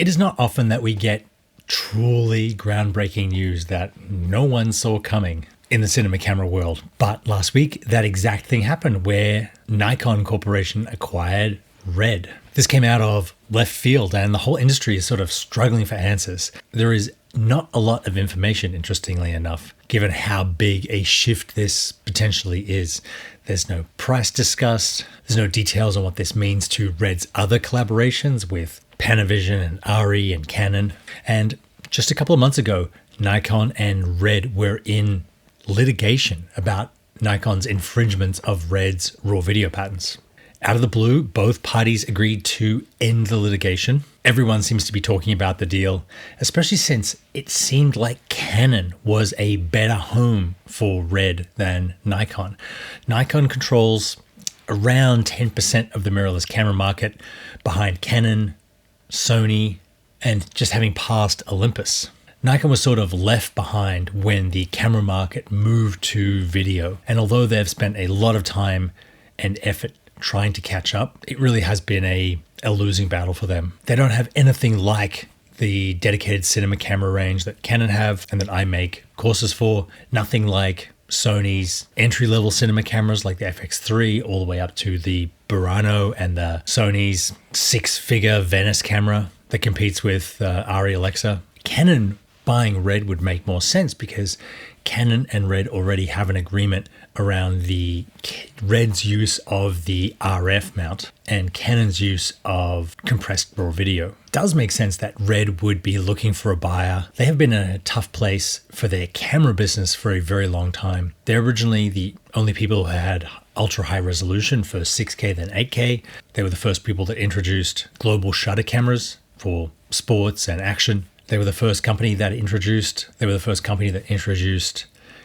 It is not often that we get truly groundbreaking news that no one saw coming in the cinema camera world. But last week, that exact thing happened where Nikon Corporation acquired Red. This came out of left field and the whole industry is sort of struggling for answers. There is not a lot of information, interestingly enough, given how big a shift this potentially is. There's no price discussed. There's no details on what this means to Red's other collaborations with Panavision and ARRI and Canon. And just a couple of months ago, Nikon and Red were in litigation about Nikon's infringements of Red's RAW video patents. Out of the blue, both parties agreed to end the litigation. Everyone seems to be talking about the deal, especially since it seemed like Canon was a better home for Red than Nikon. Nikon controls around 10% of the mirrorless camera market, behind Canon, Sony, and just having passed Olympus. Nikon was sort of left behind when the camera market moved to video. And although they've spent a lot of time and effort trying to catch up, it really has been a losing battle for them. They don't have anything like the dedicated cinema camera range that Canon have and that I make courses for. Nothing like Sony's entry-level cinema cameras like the FX3 all the way up to the Burano and the Sony's six-figure Venice camera that competes with ARRI Alexa. Canon buying Red would make more sense because Canon and Red already have an agreement around the Red's use of the RF mount and Canon's use of compressed RAW video. It does make sense that Red would be looking for a buyer. They have been in a tough place for their camera business for a very long time. They're originally the only people who had ultra high resolution for 6K then 8K. They were the first people that introduced global shutter cameras for sports and action. They were the first company that introduced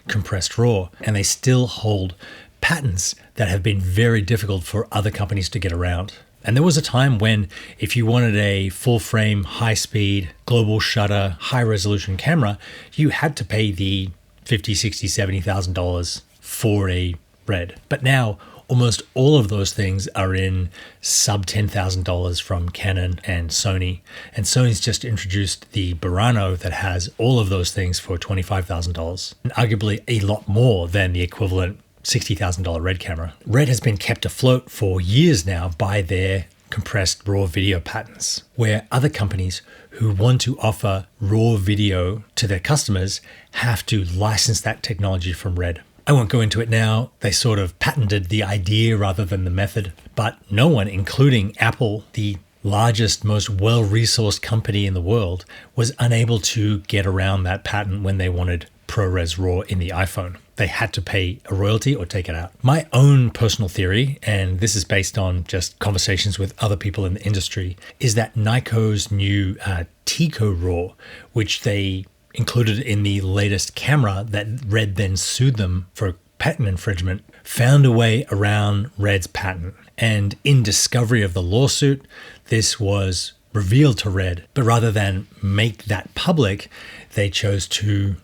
compressed RAW, and they still hold patents that have been very difficult for other companies to get around. And there was a time when if you wanted a full frame, high speed, global shutter, high resolution camera, you had to pay the $50,000, $60,000, $70,000 for a Red. But now almost all of those things are in sub $10,000 from Canon and Sony. And Sony's just introduced the Burano that has all of those things for $25,000, and arguably a lot more than the equivalent $60,000 Red camera. Red has been kept afloat for years now by their compressed RAW video patents, where other companies who want to offer RAW video to their customers have to license that technology from Red. I won't go into it now. They sort of patented the idea rather than the method, but no one, including Apple, the largest, most well-resourced company in the world, was unable to get around that patent when they wanted ProRes RAW in the iPhone. They had to pay a royalty or take it out. My own personal theory, and this is based on just conversations with other people in the industry, is that Nikon's new Tico RAW, which they included in the latest camera that Red then sued them for patent infringement, found a way around Red's patent. And in discovery of the lawsuit, this was revealed to Red. But rather than make that public, they chose to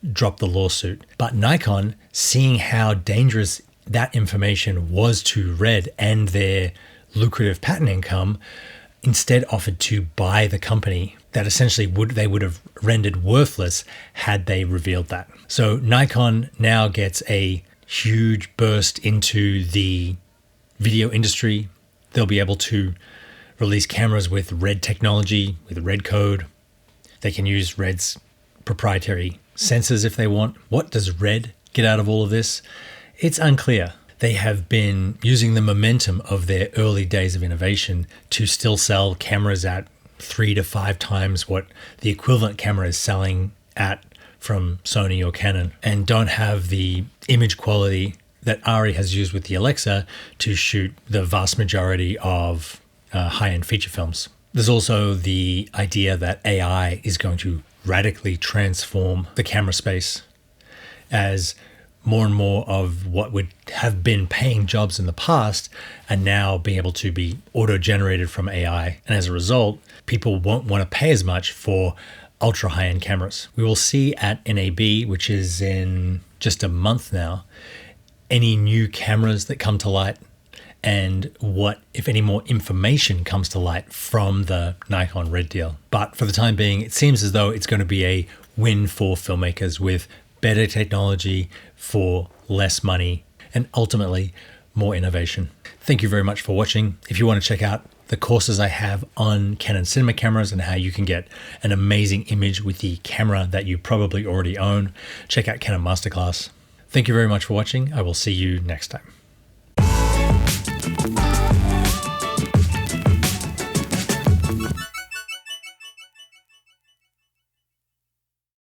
drop the lawsuit. But Nikon, seeing how dangerous that information was to Red and their lucrative patent income, instead offered to buy the company that essentially they would have rendered worthless had they revealed that. So Nikon now gets a huge burst into the video industry. They'll be able to release cameras with Red technology, with Red code. They can use Red's proprietary sensors if they want. What does Red get out of all of this? It's unclear. They have been using the momentum of their early days of innovation to still sell cameras at 3 to 5 times what the equivalent camera is selling at from Sony or Canon, and don't have the image quality that ARRI has used with the Alexa to shoot the vast majority of high-end feature films. There's also the idea that AI is going to radically transform the camera space, as more and more of what would have been paying jobs in the past are now being able to be auto-generated from AI. And as a result, people won't want to pay as much for ultra high-end cameras. We will see at NAB, which is in just a month now, any new cameras that come to light and what, if any, more information comes to light from the Nikon Red deal. But for the time being, it seems as though it's going to be a win for filmmakers with better technology for less money and ultimately more innovation. Thank you very much for watching. If you want to check out the courses I have on Canon cinema cameras and how you can get an amazing image with the camera that you probably already own, check out Canon Masterclass. Thank you very much for watching. I will see you next time.